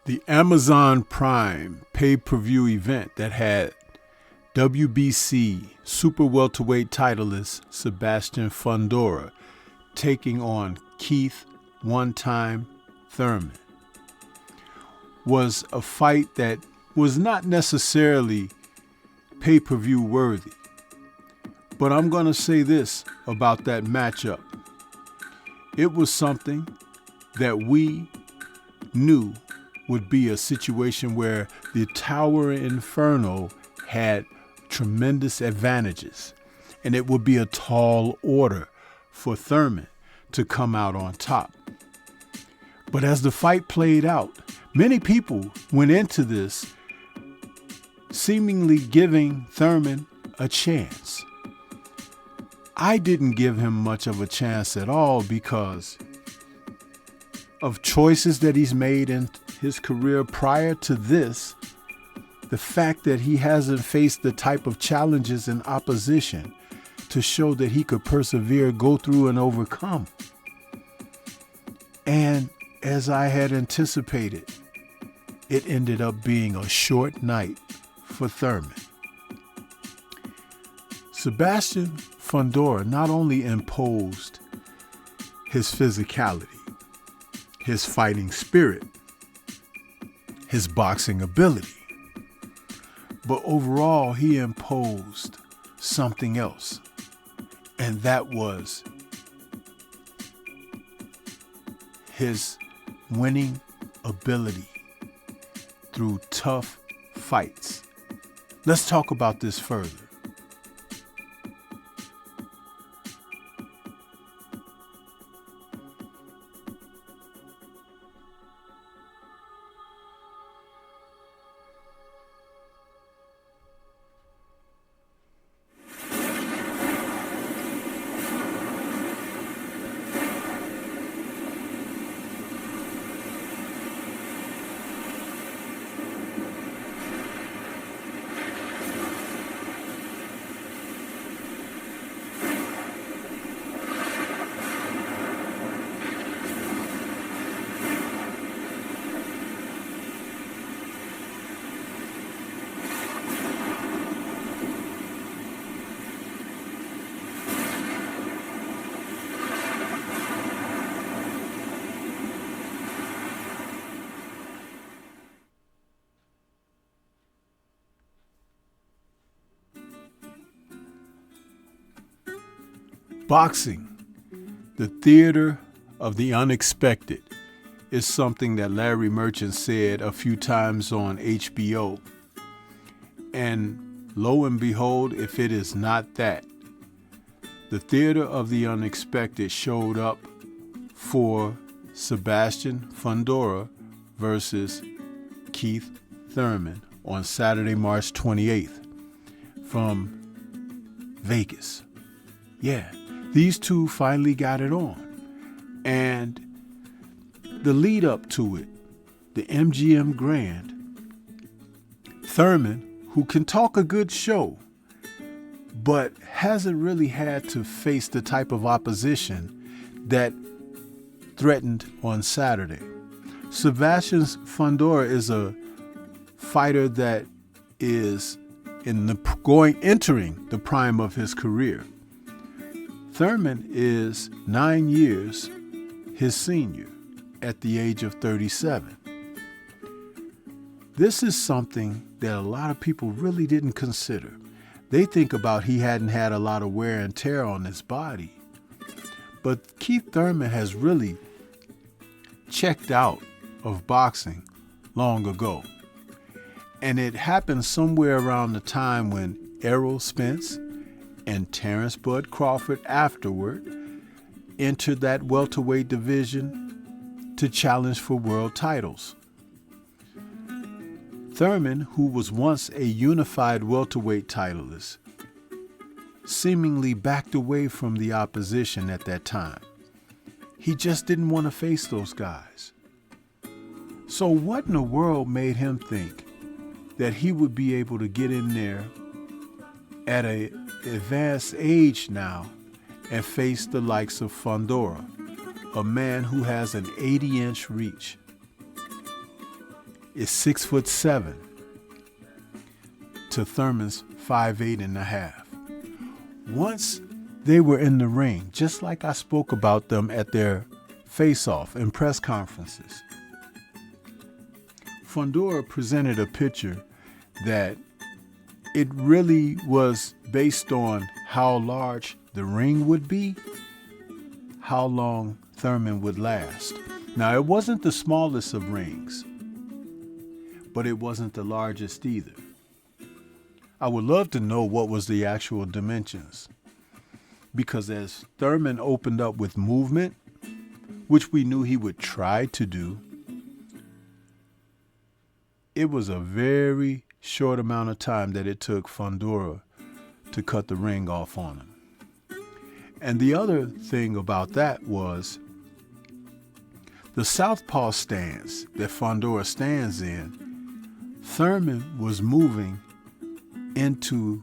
The Amazon Prime pay-per-view event that had WBC super welterweight titleist Sebastian Fundora taking on Keith one-time Thurman was a fight that was not necessarily pay-per-view worthy. But I'm going to say this about that matchup. It was something that we knew would be a situation where the Tower Inferno had tremendous advantages, and it would be a tall order for Thurman to come out on top. But as the fight played out, many people went into this seemingly giving Thurman a chance. I didn't give him much of a chance at all because of choices that he's made in his career prior to this, the fact that he hasn't faced the type of challenges and opposition to show that he could persevere, go through, and overcome. And as I had anticipated, it ended up being a short night for Thurman. Sebastian Fundora not only imposed his physicality, his fighting spirit, his boxing ability, but overall he imposed something else, and that was his winning ability through tough fights. Let's talk about this further. Boxing, the theater of the unexpected, is something that Larry Merchant said a few times on HBO. And lo and behold, if it is not that, the theater of the unexpected showed up for Sebastian Fundora versus Keith Thurman on Saturday, March 28th from Vegas. Yeah. These two finally got it on. And the lead up to it, the MGM Grand, Thurman, who can talk a good show, but hasn't really had to face the type of opposition that threatened on Saturday. Sebastian Fundora is a fighter that is entering the prime of his career. Thurman is 9 years his senior at the age of 37. This is something that a lot of people really didn't consider. They think about he hadn't had a lot of wear and tear on his body. But Keith Thurman has really checked out of boxing long ago. And it happened somewhere around the time when Errol Spence and Terrence Bud Crawford afterward entered that welterweight division to challenge for world titles. Thurman, who was once a unified welterweight titleist, seemingly backed away from the opposition at that time. He just didn't want to face those guys. So what in the world made him think that he would be able to get in there at an advanced age now and face the likes of Fundora, a man who has an 80-inch reach? is 6'7" to Thurman's 5'8.5". Once they were in the ring, just like I spoke about them at their face-off and press conferences, Fundora presented a picture that it really was based on how large the ring would be, how long Thurman would last. Now, it wasn't the smallest of rings, but it wasn't the largest either. I would love to know what was the actual dimensions, because as Thurman opened up with movement, which we knew he would try to do, it was a very short amount of time that it took Fundora to cut the ring off on him. And the other thing about that was the southpaw stance that Fundora stands in. Thurman was moving into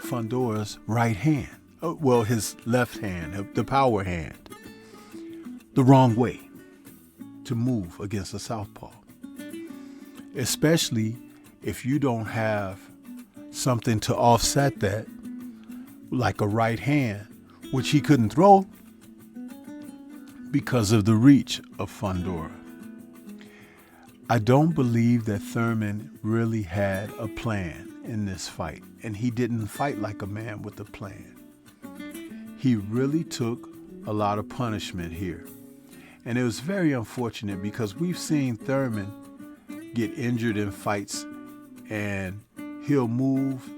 Fundora's right hand, well, his left hand, the power hand, the wrong way to move against a southpaw, especially if you don't have something to offset that, like a right hand, which he couldn't throw because of the reach of Fundora. I don't believe that Thurman really had a plan in this fight, and he didn't fight like a man with a plan. He really took a lot of punishment here. And it was very unfortunate because we've seen Thurman get injured in fights, and he'll move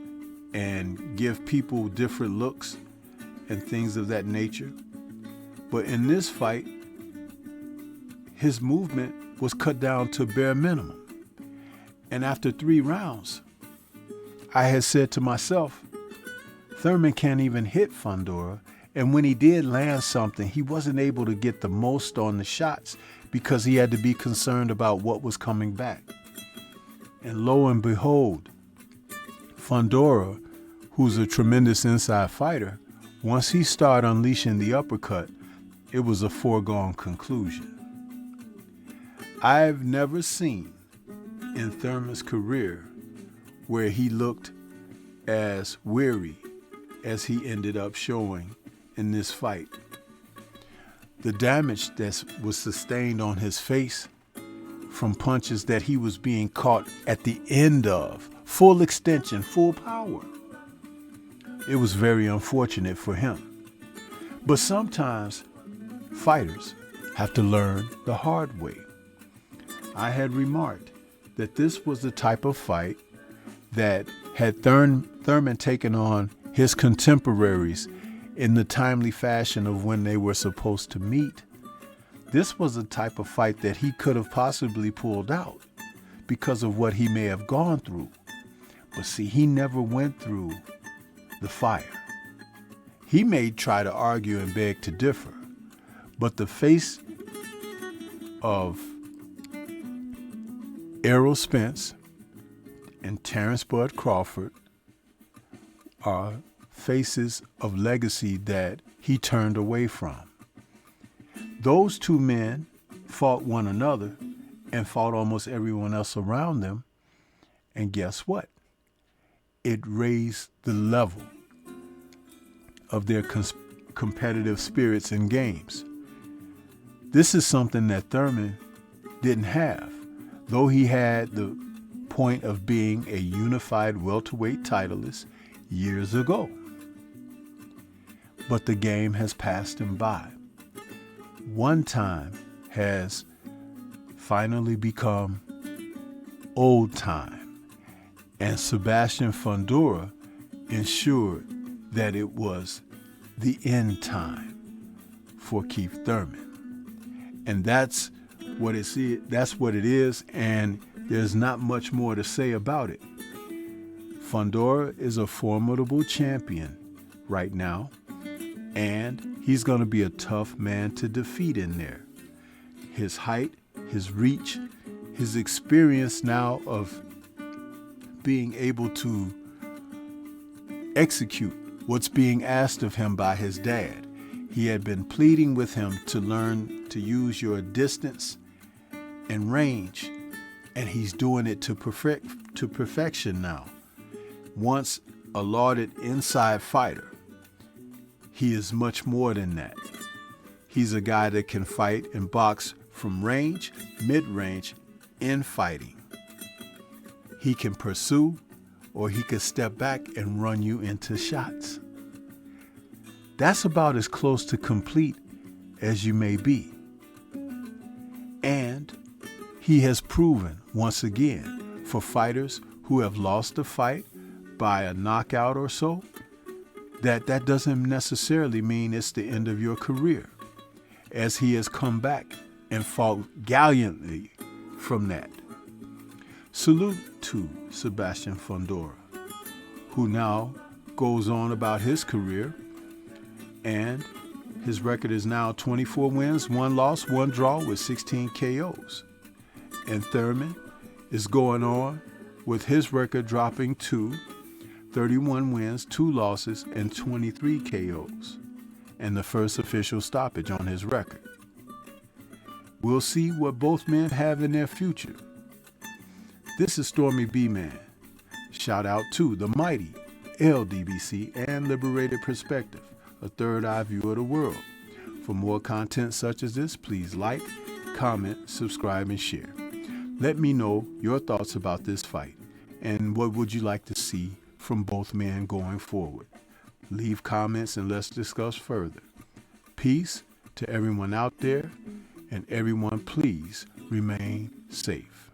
and give people different looks and things of that nature. But in this fight, his movement was cut down to bare minimum. And after 3 rounds, I had said to myself, Thurman can't even hit Fundora. And when he did land something, he wasn't able to get the most on the shots because he had to be concerned about what was coming back. And lo and behold, Fundora, who's a tremendous inside fighter, once he started unleashing the uppercut, it was a foregone conclusion. I've never seen in Thurman's career where he looked as weary as he ended up showing in this fight. The damage that was sustained on his face from punches that he was being caught at the end of, full extension, full power, it was very unfortunate for him. But sometimes fighters have to learn the hard way. I had remarked that this was the type of fight that had Thurman taken on his contemporaries in the timely fashion of when they were supposed to meet, this was a type of fight that he could have possibly pulled out because of what he may have gone through. But see, he never went through the fire. He may try to argue and beg to differ, but the face of Errol Spence and Terrence Bud Crawford are faces of legacy that he turned away from. Those 2 men fought one another and fought almost everyone else around them. And guess what? It raised the level of their competitive spirits in games. This is something that Thurman didn't have, though he had the point of being a unified welterweight titleist years ago. But the game has passed him by. One time has finally become old time, and Sebastian Fundora ensured that it was the end time for Keith Thurman. And that's what it is, and there's not much more to say about it. Fundora is a formidable champion right now, and he's going to be a tough man to defeat in there. His height, his reach, his experience now of being able to execute what's being asked of him by his dad. He had been pleading with him to learn to use your distance and range and he's doing it to perfection now. Once a lauded inside fighter, he is much more than that. He's a guy that can fight and box from range, mid-range, in fighting. He can pursue, or he could step back and run you into shots. That's about as close to complete as you may be. And he has proven, once again, for fighters who have lost a fight by a knockout or so, that doesn't necessarily mean it's the end of your career, as he has come back and fought gallantly from that. Salute to Sebastian Fundora, who now goes on about his career, and his record is now 24 wins, 1 loss, 1 draw with 16 KOs. And Thurman is going on with his record dropping to 31 wins, 2 losses, and 23 KOs, and the first official stoppage on his record. We'll see what both men have in their future. This is Stormy B-Man. Shout out to the mighty LDBC and Liberated Perspective, a third eye view of the world. For more content such as this, please like, comment, subscribe, and share. Let me know your thoughts about this fight and what would you like to see from both men going forward. Leave comments and let's discuss further. Peace to everyone out there, and everyone please remain safe.